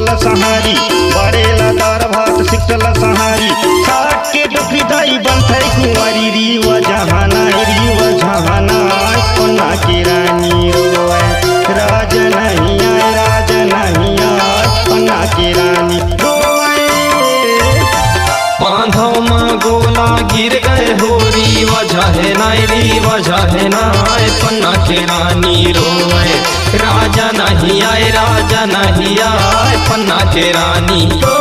सिकटल सहारी बड़ेला दार भात सिकटल सहारी साग के डोकरी दाई बनथे कुंवारी रीव जहाना कोना की रानी रोए राज नहीं आए कोना की रानी रोए। बांधो माँ गोला गिर गए होरी वजह है नाय पन्ना के रानी रोए राजा नहीं आए पन्ना के रानी रोए।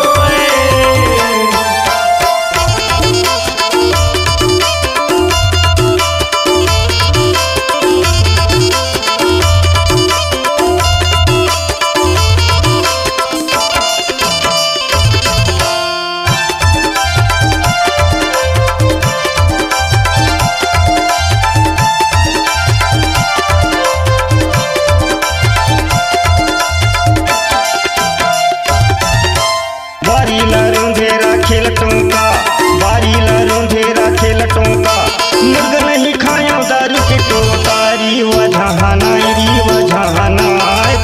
मुर्ग नहीं खाया दारू के टोकारी वजहाना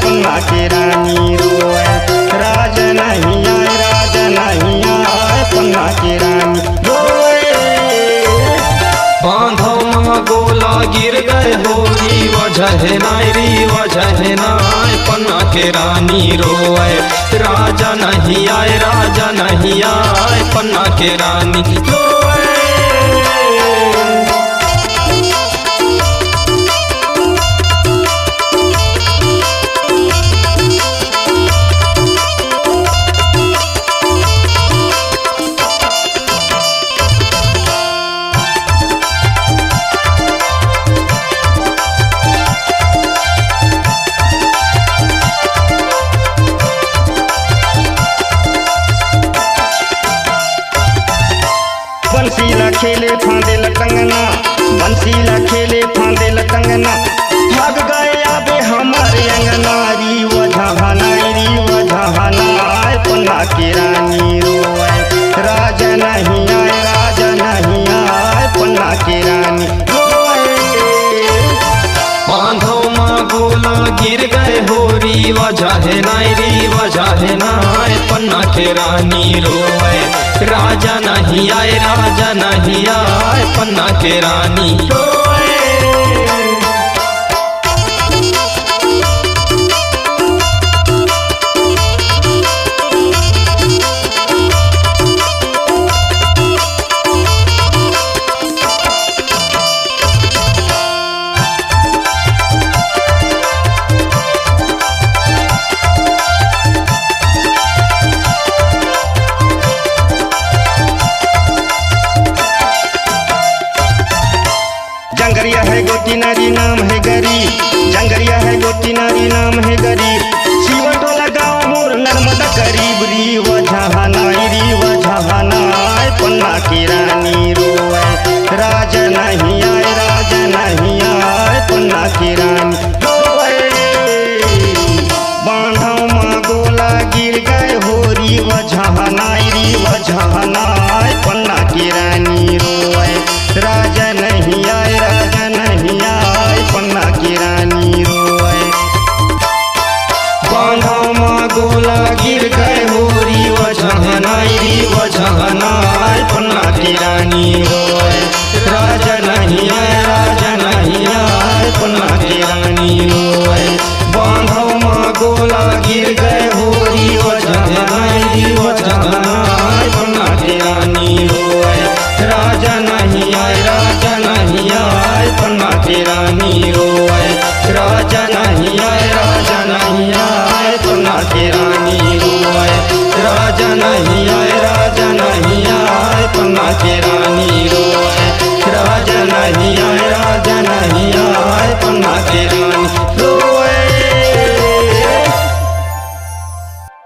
पन्ना के रानी रोए राज नहीं आए पन्ना के रानी रोए। बांधो माँ गोला गिर गए होरी वजह है नाय पन्ना के रानी रोए राजा नहीं आए पन्ना के रानी रोए। बंसीला खेले फांदे लटंगना भाग गए आबे हमारे अंगना रीव जहाना पन्ना की रानी रोए राज नहीं आए पन्ना की रानी रोए। बांधो माँ गोला गिर गए होरी वजह है नाय पन्ना के रानी रोए राजा नहीं आए पन्ना के रानी रोए। जंगरिया है गोती नारी नाम है गरीब शिवटोला गाँव मोर नर्मदा करीब रीव जहाना पन्ना की रानी रोए राज नहीं आए पन्ना की रानी रोए। बांधो माँ गोला गिर गए होरी वजहाना पन्ना की रानी रोए राज नहीं आए पन्ना की रानी रोए। बांधो माँ गोला गिर गए होरी वजहाना पन्ना की रानी रोए राजा नहीं आए पन्ना की रानी रोए। बांधो माँ गोला गिर गए होरी वजहाना पन्ना की रानी रोए राजा नहीं आए पन्ना की रानी रोए राजा नहीं आए पन्ना की रानी रोए राजा नहीं आए पन्ना की रानी।